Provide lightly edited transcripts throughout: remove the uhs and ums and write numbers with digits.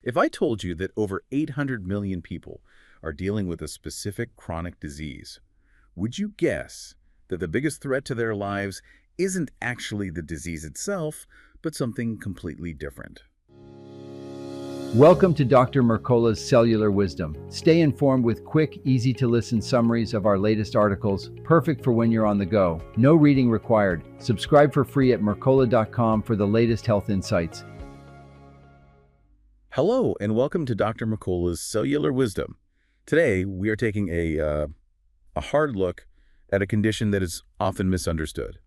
If I told you that over 800 million people are dealing with a specific chronic disease, would you guess that the biggest threat to their lives isn't actually the disease itself, but something completely different? Welcome to Dr. Mercola's Cellular Wisdom. Stay informed with quick, easy-to-listen summaries of our latest articles, perfect for when you're on the go. No reading required. Subscribe for free at mercola.com for the latest health insights. Hello, and welcome to Dr. Mercola's Cellular Wisdom. Today, we are taking a hard look at a condition that is often misunderstood.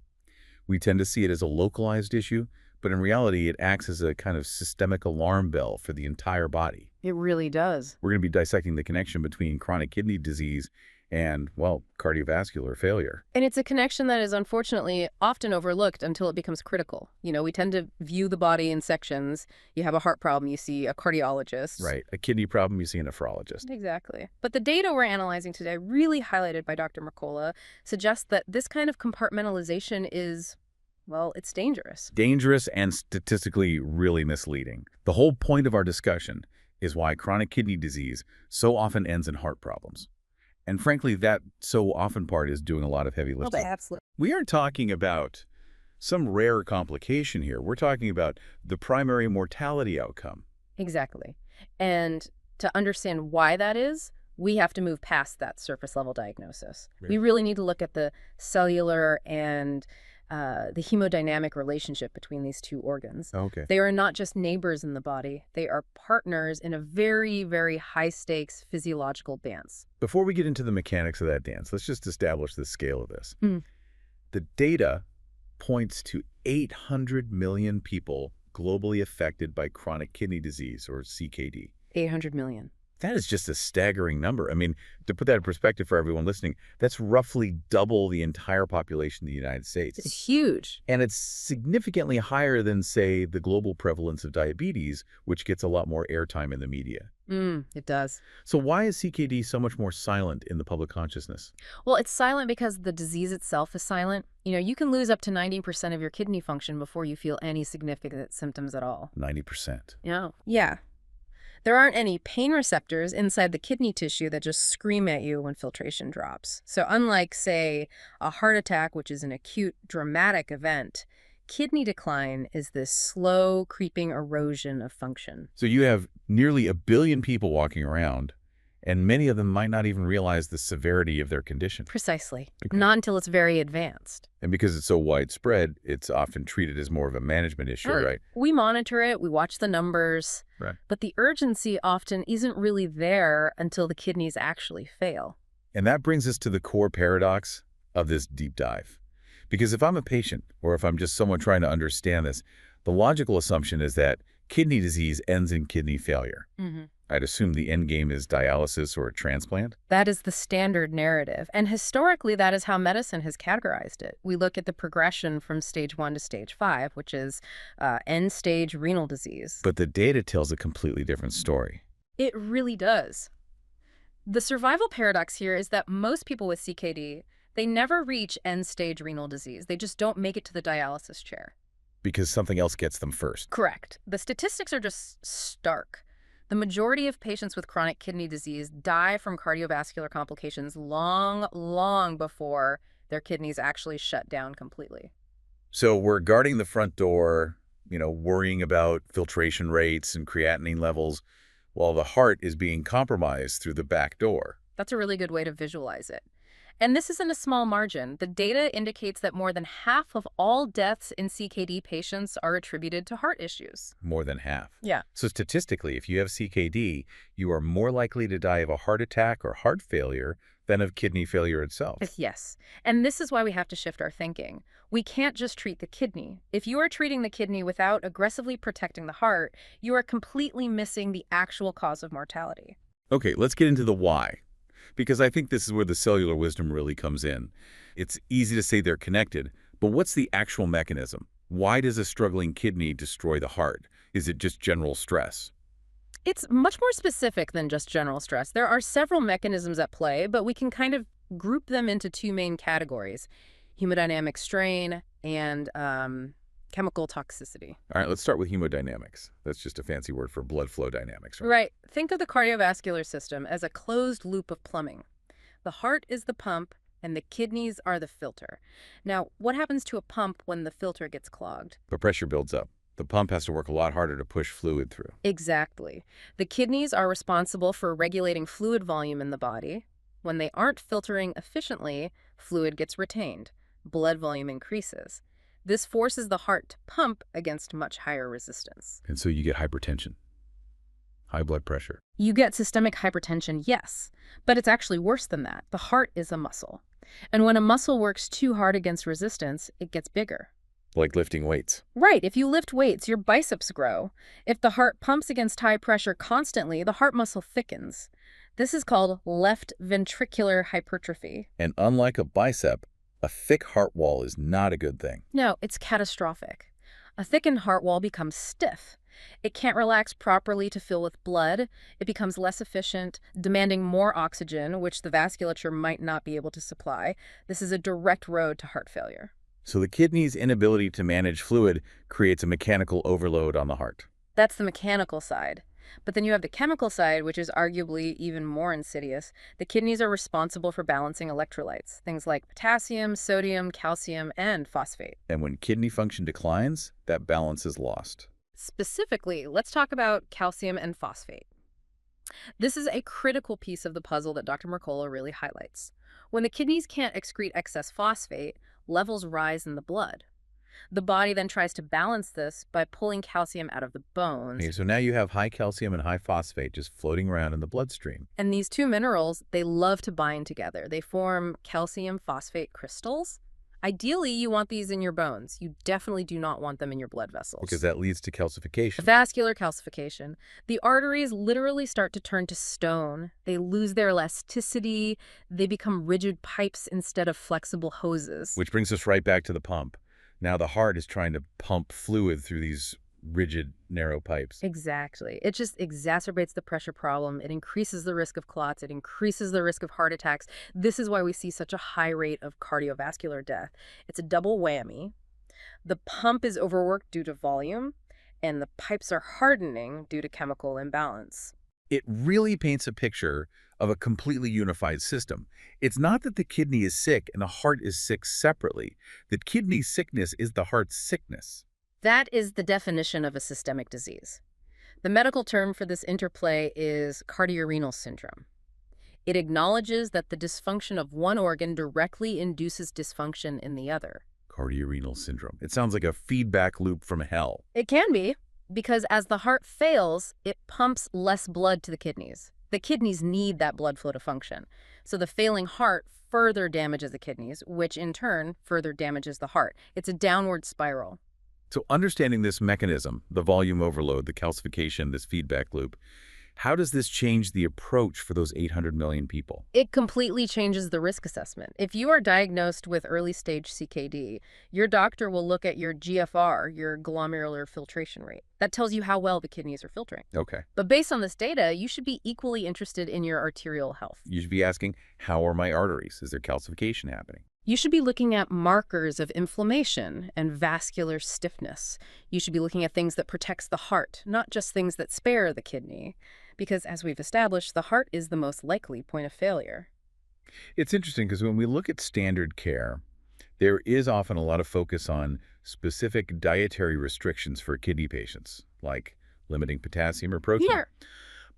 We tend to see it as a localized issue, but in reality, it acts as a kind of systemic alarm bell for the entire body. It really does. We're going to be dissecting the connection between chronic kidney disease and, well, cardiovascular failure. And it's a connection that is unfortunately often overlooked until it becomes critical. You know, we tend to view the body in sections. You have a heart problem, you see a cardiologist. Right. A kidney problem, you see a nephrologist. Exactly. But the data we're analyzing today, really highlighted by Dr. Mercola, suggests that this kind of compartmentalization is, well, it's dangerous. Dangerous and statistically really misleading. The whole point of our discussion is why chronic kidney disease so often ends in heart problems. And frankly, that so often part is doing a lot of heavy lifting. Absolutely. We aren't talking about some rare complication here. We're talking about the primary mortality outcome. Exactly. And to understand why that is, we have to move past that surface level diagnosis. Right. We really need to look at the cellular and the hemodynamic relationship between these two organs. Okay. They are not just neighbors in the body. They are partners in a very, very high-stakes physiological dance. Before we get into the mechanics of that dance, let's just establish the scale of this. Mm. The data points to 800 million people globally affected by chronic kidney disease, or CKD. 800 million. That is just a staggering number. I mean, to put that in perspective for everyone listening, that's roughly double the entire population of the United States. It's huge. And it's significantly higher than, say, the global prevalence of diabetes, which gets a lot more airtime in the media. It does. So why is CKD so much more silent in the public consciousness? Well, it's silent because the disease itself is silent. You know, you can lose up to 90% of your kidney function before you feel any significant symptoms at all. 90%. Yeah. There aren't any pain receptors inside the kidney tissue that just scream at you when filtration drops. So unlike, say, a heart attack, which is an acute, dramatic event, kidney decline is this slow, creeping erosion of function. So you have nearly 1 billion people walking around, and many of them might not even realize the severity of their condition. Precisely. Okay. Not until it's very advanced. And because it's so widespread, it's often treated as more of a management issue, right? We monitor it, we watch the numbers, Right. but the urgency often isn't really there until the kidneys actually fail. And that brings us to the core paradox of this deep dive. Because if I'm a patient, or if I'm just someone trying to understand this, the logical assumption is that kidney disease ends in kidney failure. I'd assume the end game is dialysis or a transplant. That is the standard narrative. And historically, that is how medicine has categorized it. We look at the progression from stage 1 to stage 5, which is end-stage renal disease. But the data tells a completely different story. It really does. The survival paradox here is that most people with CKD, they never reach end-stage renal disease. They just don't make it to the dialysis chair. Because something else gets them first. Correct. The statistics are just stark. The majority of patients with chronic kidney disease die from cardiovascular complications long before their kidneys actually shut down completely. So we're guarding the front door, worrying about filtration rates and creatinine levels, while the heart is being compromised through the back door. That's a really good way to visualize it. And this isn't a small margin. The data indicates that more than half of all deaths in CKD patients are attributed to heart issues. More than half. Yeah. So statistically, if you have CKD, you are more likely to die of a heart attack or heart failure than of kidney failure itself. Yes. And this is why we have to shift our thinking. We can't just treat the kidney. If you are treating the kidney without aggressively protecting the heart, you are completely missing the actual cause of mortality. Okay, let's get into the why. Because I think this is where the cellular wisdom really comes in. It's easy to say they're connected, but what's the actual mechanism? Why does a struggling kidney destroy the heart? Is it just general stress? It's much more specific than just general stress. There are several mechanisms at play, but we can kind of group them into two main categories: hemodynamic strain and chemical toxicity. All right, let's start with hemodynamics. That's just a fancy word for blood flow dynamics, right? Right. Think of the cardiovascular system as a closed loop of plumbing. The heart is the pump, and the kidneys are the filter. Now, what happens to a pump when the filter gets clogged? But pressure builds up. The pump has to work a lot harder to push fluid through. Exactly. The kidneys are responsible for regulating fluid volume in the body. When they aren't filtering efficiently, fluid gets retained. Blood volume increases. This forces the heart to pump against much higher resistance. And so you get hypertension, high blood pressure. You get systemic hypertension, yes, but it's actually worse than that. The heart is a muscle. And when a muscle works too hard against resistance, it gets bigger. Like lifting weights. Right. If you lift weights, your biceps grow. If the heart pumps against high pressure constantly, the heart muscle thickens. This is called left ventricular hypertrophy. And unlike a bicep, a thick heart wall is not a good thing. No, it's catastrophic. A thickened heart wall becomes stiff. It can't relax properly to fill with blood. It becomes less efficient, demanding more oxygen, which the vasculature might not be able to supply. This is a direct road to heart failure. So the kidney's inability to manage fluid creates a mechanical overload on the heart. That's the mechanical side. But then you have the chemical side, which is arguably even more insidious. The kidneys are responsible for balancing electrolytes, things like potassium, sodium, calcium, and phosphate. And when kidney function declines, that balance is lost. Specifically, let's talk about calcium and phosphate. This is a critical piece of the puzzle that Dr. Mercola really highlights. When the kidneys can't excrete excess phosphate, levels rise in the blood. The body then tries to balance this by pulling calcium out of the bones. Okay, so now you have high calcium and high phosphate just floating around in the bloodstream. And these two minerals, they love to bind together. They form calcium phosphate crystals. Ideally, you want these in your bones. You definitely do not want them in your blood vessels. Because that leads to calcification. Vascular calcification. The arteries literally start to turn to stone. They lose their elasticity. They become rigid pipes instead of flexible hoses. Which brings us right back to the pump. Now the heart is trying to pump fluid through these rigid, narrow pipes. Exactly. It just exacerbates the pressure problem. It increases the risk of clots. It increases the risk of heart attacks. This is why we see such a high rate of cardiovascular death. It's a double whammy. The pump is overworked due to volume, and the pipes are hardening due to chemical imbalance. It really paints a picture of a completely unified system. It's not that the kidney is sick and the heart is sick separately. The kidney sickness is the heart's sickness. That is the definition of a systemic disease. The medical term for this interplay is cardiorenal syndrome. It acknowledges that the dysfunction of one organ directly induces dysfunction in the other. Cardiorenal syndrome. It sounds like a feedback loop from hell. It can be, because as the heart fails, it pumps less blood to the kidneys. The kidneys need that blood flow to function. So the failing heart further damages the kidneys, which in turn further damages the heart. It's a downward spiral. So understanding this mechanism, the volume overload, the calcification, this feedback loop, how does this change the approach for those 800 million people? It completely changes the risk assessment. If you are diagnosed with early stage CKD, your doctor will look at your GFR, your glomerular filtration rate. That tells you how well the kidneys are filtering. Okay. But based on this data, you should be equally interested in your arterial health. You should be asking, how are my arteries? Is there calcification happening? You should be looking at markers of inflammation and vascular stiffness. You should be looking at things that protects the heart, not just things that spare the kidney. Because as we've established, the heart is the most likely point of failure. It's interesting because when we look at standard care, there is often a lot of focus on specific dietary restrictions for kidney patients, like limiting potassium or protein. Yeah.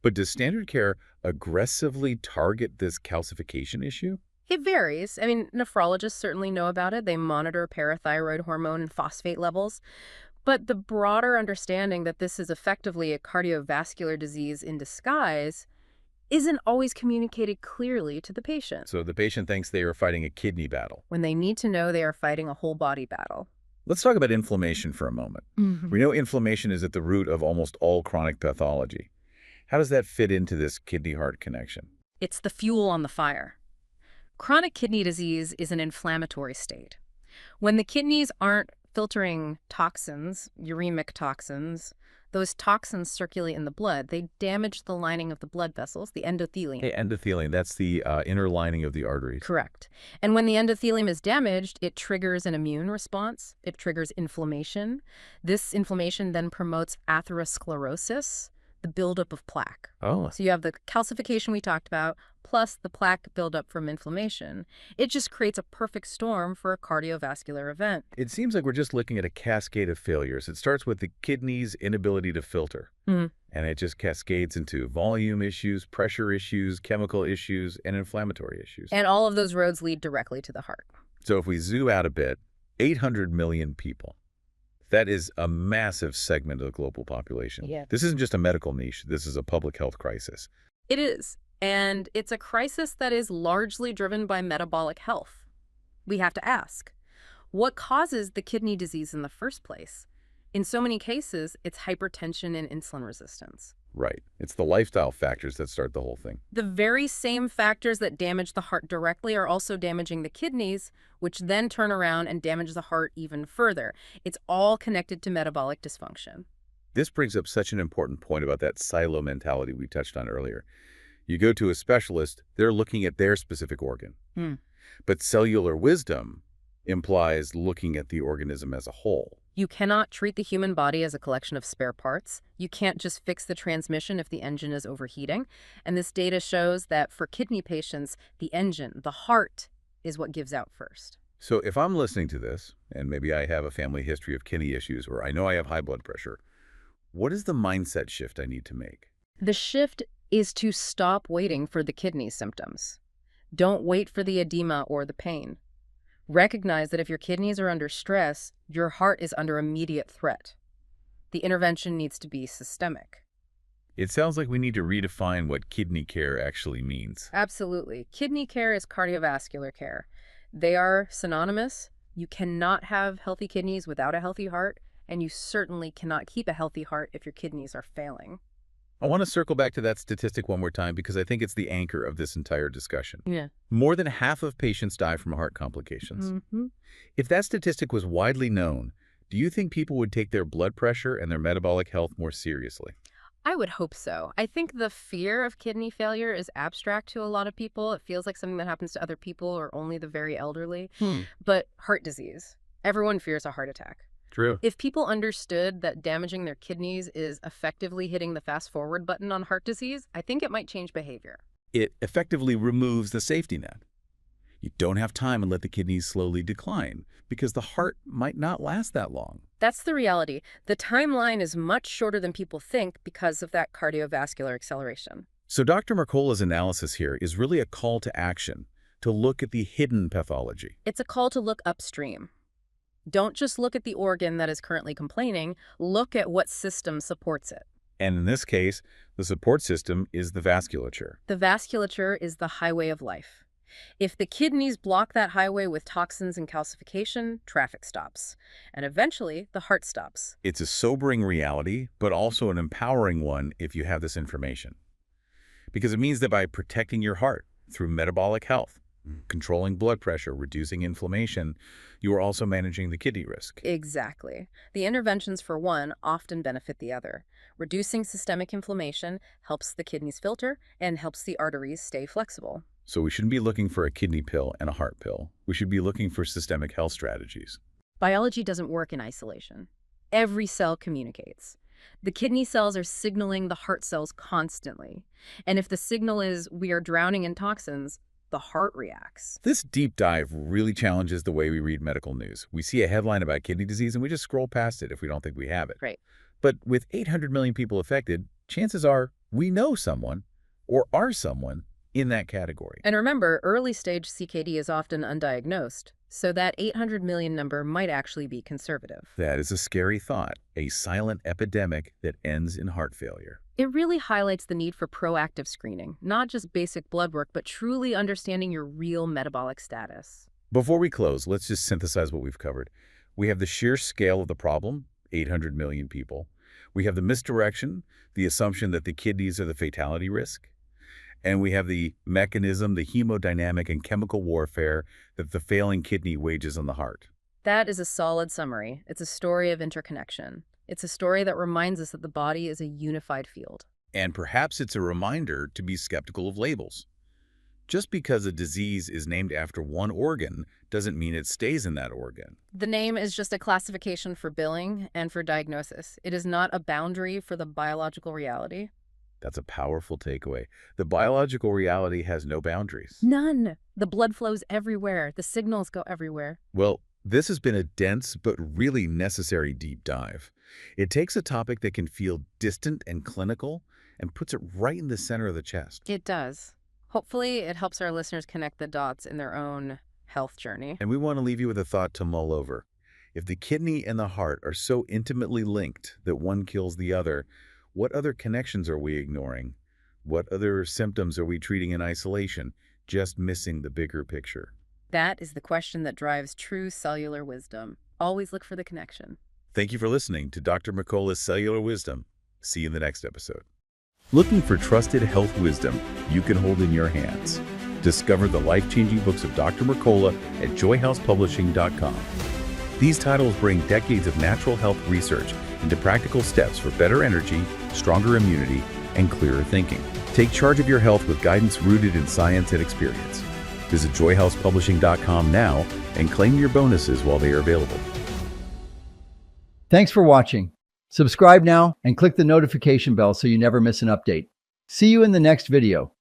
But does standard care aggressively target this calcification issue? It varies. I mean, nephrologists certainly know about it. They monitor parathyroid hormone and phosphate levels. But the broader understanding that this is effectively a cardiovascular disease in disguise isn't always communicated clearly to the patient. So the patient thinks they are fighting a kidney battle. When they need to know they are fighting a whole body battle. Let's talk about inflammation for a moment. We know inflammation is at the root of almost all chronic pathology. How does that fit into this kidney-heart connection? It's the fuel on the fire. Chronic kidney disease is an inflammatory state. When the kidneys aren't filtering toxins, uremic toxins, Those toxins circulate in the blood. They damage the lining of the blood vessels, the endothelium. Hey, endothelium, that's the inner lining of the arteries. Correct. And when the endothelium is damaged, it triggers an immune response. It triggers inflammation. This inflammation then promotes atherosclerosis, the buildup of plaque. Oh, So you have the calcification we talked about, plus the plaque buildup from inflammation. It just creates a perfect storm for a cardiovascular event. it seems like we're just looking at a cascade of failures. It starts with the kidney's inability to filter, Mhm. and it just cascades into volume issues, pressure issues, chemical issues, and inflammatory issues. And all of those roads lead directly to the heart. So if we zoom out a bit, 800 million people. That is a massive segment of the global population. Yeah. This isn't just a medical niche. This is a public health crisis. It is. And it's a crisis that is largely driven by metabolic health. We have to ask, what causes the kidney disease in the first place? In so many cases, it's hypertension and insulin resistance. Right. It's the lifestyle factors that start the whole thing. The very same factors that damage the heart directly are also damaging the kidneys, which then turn around and damage the heart even further. It's all connected to metabolic dysfunction. This brings up such an important point about that silo mentality we touched on earlier. You go to a specialist, they're looking at their specific organ. But cellular wisdom implies looking at the organism as a whole. You cannot treat the human body as a collection of spare parts. You can't just fix the transmission if the engine is overheating. And this data shows that for kidney patients, the engine, the heart, is what gives out first. So if I'm listening to this, and maybe I have a family history of kidney issues, or I know I have high blood pressure, what is the mindset shift I need to make? The shift is to stop waiting for the kidney symptoms. Don't wait for the edema or the pain. Recognize that if your kidneys are under stress, your heart is under immediate threat. The intervention needs to be systemic. It sounds like we need to redefine what kidney care actually means. Absolutely. Kidney care is cardiovascular care. They are synonymous. You cannot have healthy kidneys without a healthy heart, and you certainly cannot keep a healthy heart if your kidneys are failing. I want to circle back to that statistic one more time because I think it's the anchor of this entire discussion. Yeah. More than half of patients die from heart complications. If that statistic was widely known, do you think people would take their blood pressure and their metabolic health more seriously? I would hope so. I think the fear of kidney failure is abstract to a lot of people. It feels like something that happens to other people or only the very elderly. But heart disease, everyone fears a heart attack. True. If people understood that damaging their kidneys is effectively hitting the fast forward button on heart disease, I think it might change behavior. It effectively removes the safety net. You don't have time and let the kidneys slowly decline because the heart might not last that long. That's the reality. The timeline is much shorter than people think because of that cardiovascular acceleration. So Dr. Mercola's analysis here is really a call to action, to look at the hidden pathology. It's a call to look upstream. Don't just look at the organ that is currently complaining, look at what system supports it. And in this case, the support system is the vasculature. The vasculature is the highway of life. If the kidneys block that highway with toxins and calcification, traffic stops. And eventually, the heart stops. It's a sobering reality, but also an empowering one if you have this information. Because it means that by protecting your heart through metabolic health, controlling blood pressure, reducing inflammation, you are also managing the kidney risk. Exactly. The interventions for one often benefit the other. Reducing systemic inflammation helps the kidneys filter and helps the arteries stay flexible. So we shouldn't be looking for a kidney pill and a heart pill. We should be looking for systemic health strategies. Biology doesn't work in isolation. Every cell communicates. The kidney cells are signaling the heart cells constantly. And if the signal is we are drowning in toxins, the heart reacts. This deep dive really challenges the way we read medical news. We see a headline about kidney disease and we just scroll past it if we don't think we have it. Right. But with 800 million people affected, chances are we know someone or are someone in that category. And remember, early stage CKD is often undiagnosed, so that 800 million number might actually be conservative. That is a scary thought, a silent epidemic that ends in heart failure. It really highlights the need for proactive screening, not just basic blood work, but truly understanding your real metabolic status. Before we close, let's just synthesize what we've covered. We have the sheer scale of the problem, 800 million people. We have the misdirection, the assumption that the kidneys are the fatality risk. And we have the mechanism, the hemodynamic and chemical warfare that the failing kidney wages on the heart. That is a solid summary. It's a story of interconnection. It's a story that reminds us that the body is a unified field. And perhaps it's a reminder to be skeptical of labels. Just because a disease is named after one organ doesn't mean it stays in that organ. The name is just a classification for billing and for diagnosis. It is not a boundary for the biological reality. That's a powerful takeaway. The biological reality has no boundaries. None. The blood flows everywhere. The signals go everywhere. Well, this has been a dense but really necessary deep dive. It takes a topic that can feel distant and clinical and puts it right in the center of the chest. It does. Hopefully, it helps our listeners connect the dots in their own health journey. And we want to leave you with a thought to mull over. If the kidney and the heart are so intimately linked that one kills the other, what other connections are we ignoring? What other symptoms are we treating in isolation, just missing the bigger picture? That is the question that drives true cellular wisdom. Always look for the connection. Thank you for listening to Dr. Mercola's Cellular Wisdom. See you in the next episode. Looking for trusted health wisdom you can hold in your hands? Discover the life-changing books of Dr. Mercola at joyhousepublishing.com. These titles bring decades of natural health research into practical steps for better energy, stronger immunity, and clearer thinking. Take charge of your health with guidance rooted in science and experience. Visit joyhousepublishing.com now and claim your bonuses while they are available. Thanks for watching. Subscribe now and click the notification bell so you never miss an update. See you in the next video.